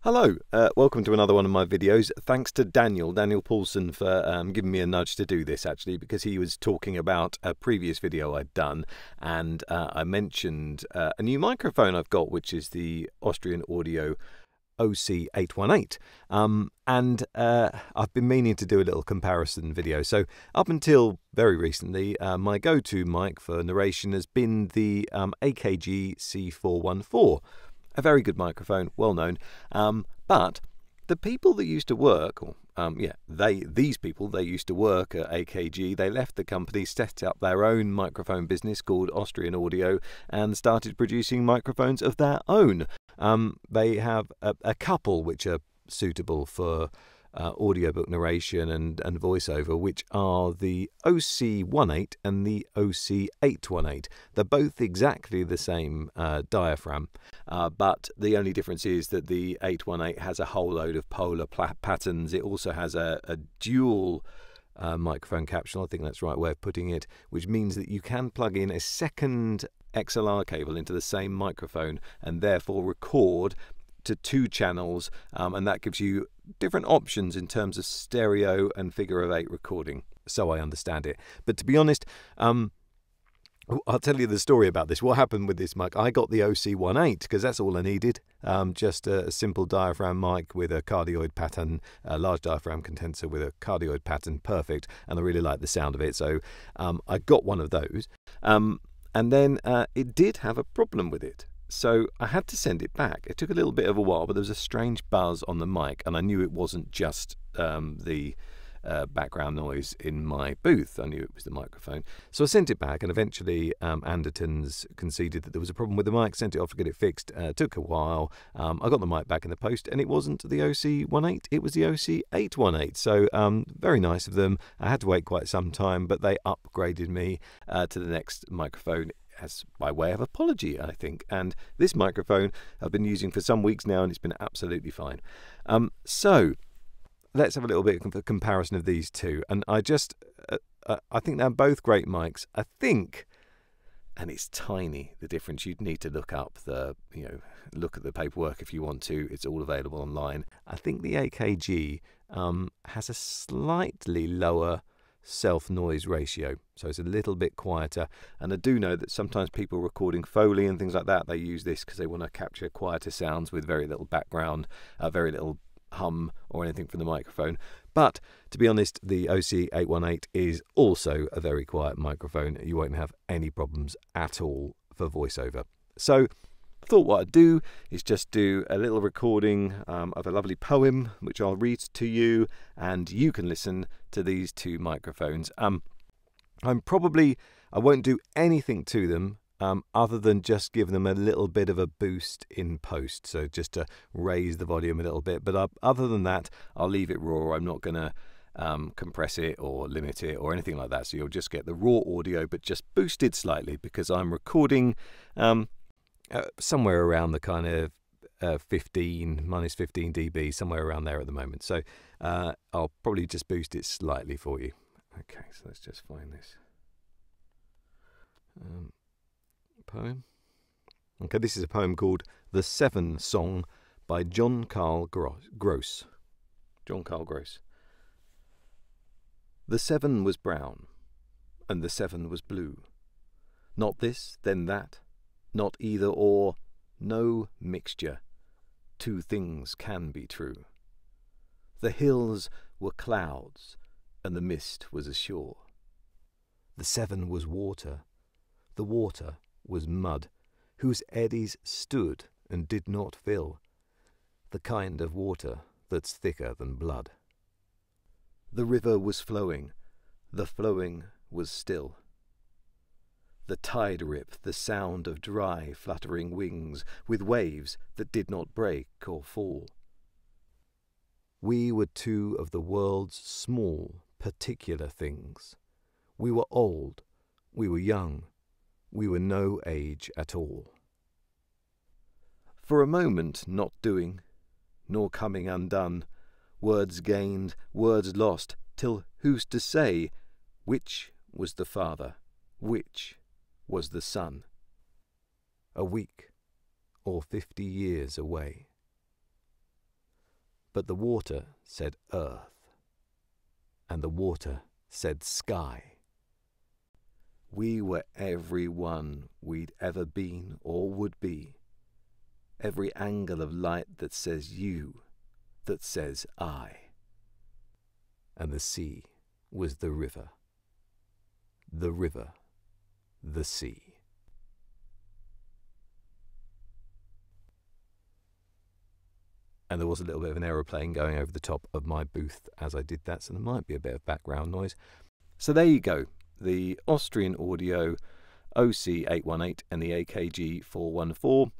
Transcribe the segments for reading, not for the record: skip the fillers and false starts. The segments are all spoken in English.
Hello, welcome to another one of my videos. Thanks to Daniel Paulson for giving me a nudge to do this actually, because he was talking about a previous video I'd done, and I mentioned a new microphone I've got, which is the Austrian Audio OC818, and I've been meaning to do a little comparison video. So up until very recently, my go-to mic for narration has been the AKG C414. A very good microphone, well known, but the people that used to work, these people, they used to work at AKG. They left the company, set up their own microphone business called Austrian Audio, and started producing microphones of their own. They have a couple which are suitable for audiobook narration and voiceover, which are the OC818 and the OC818. They're both exactly the same diaphragm, but the only difference is that the 818 has a whole load of polar patterns. It also has a dual microphone capsule, I think that's the right way of putting it, which means that you can plug in a second XLR cable into the same microphone and therefore record to two channels, and that gives you different options in terms of stereo and figure-of-8 recording, so I understand it. But to be honest, I'll tell you the story about this. What happened with this mic? I got the OC818 because that's all I needed, just a simple diaphragm mic with a cardioid pattern, a large diaphragm condenser with a cardioid pattern, perfect, and I really liked the sound of it, so I got one of those, and then it did have a problem with it. So I had to send it back. It took a little bit of a while, but there was a strange buzz on the mic, and I knew it wasn't just the background noise in my booth. I knew it was the microphone. So I sent it back, and eventually Anderton's conceded that there was a problem with the mic, sent it off to get it fixed. Took a while. I got the mic back in the post, and it wasn't the OC818, it was the OC818. So very nice of them. I had to wait quite some time, but they upgraded me to the next microphone as by way of apology, I think. And this microphone I've been using for some weeks now, and it's been absolutely fine. So let's have a little bit of a comparison of these two. And I think they're both great mics. I think, and it's tiny, the difference. You'd need to look up look at the paperwork if you want to. It's all available online. I think the AKG has a slightly lower self-noise ratio, so it's a little bit quieter, and I do know that sometimes people recording Foley and things like that, they use this because they want to capture quieter sounds with very little background, very little hum or anything from the microphone. But to be honest, the OC818 is also a very quiet microphone. You won't have any problems at all for voiceover. So I thought what I'd do is just do a little recording of a lovely poem, which I'll read to you, and you can listen to these two microphones. I won't do anything to them other than just give them a little bit of a boost in post, so just to raise the volume a little bit. But other than that, I'll leave it raw. I'm not going to compress it or limit it or anything like that, so you'll just get the raw audio, but just boosted slightly, because I'm recording somewhere around the kind of minus 15 dB, somewhere around there at the moment. So I'll probably just boost it slightly for you. Okay, so let's just find this poem. Okay, this is a poem called The Seven Song by John Carl Gross. John Carl Gross. The seven was brown, and the seven was blue. Not this, then that. Not either or, no mixture. Two things can be true. The hills were clouds, and the mist was a shore. The seven was water, the water was mud, whose eddies stood and did not fill, the kind of water that's thicker than blood. The river was flowing, the flowing was still. The tide rip, the sound of dry, fluttering wings, with waves that did not break or fall. We were two of the world's small, particular things. We were old, we were young, we were no age at all. For a moment not doing, nor coming undone, words gained, words lost, till who's to say which was the father, which was the son? A week or 50 years away. But the water said earth, and the water said sky. We were everyone we'd ever been or would be. Every angle of light that says you, that says I. And the sea was the river, the sea. And there was a little bit of an aeroplane going over the top of my booth as I did that, so there might be a bit of background noise. So there you go, the Austrian Audio OC818 and the AKG 414.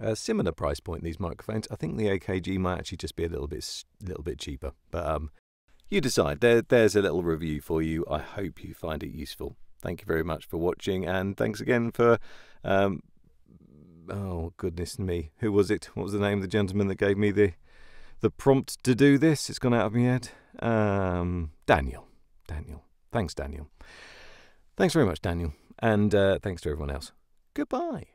A similar price point, these microphones. I think the AKG might actually just be a little bit cheaper, but you decide. There's a little review for you. I hope you find it useful. Thank you very much for watching, and thanks again for oh goodness me, who was it? What was the name of the gentleman that gave me the prompt to do this? It's gone out of my head. Daniel. Thanks, Daniel. Thanks very much, Daniel, and thanks to everyone else. Goodbye.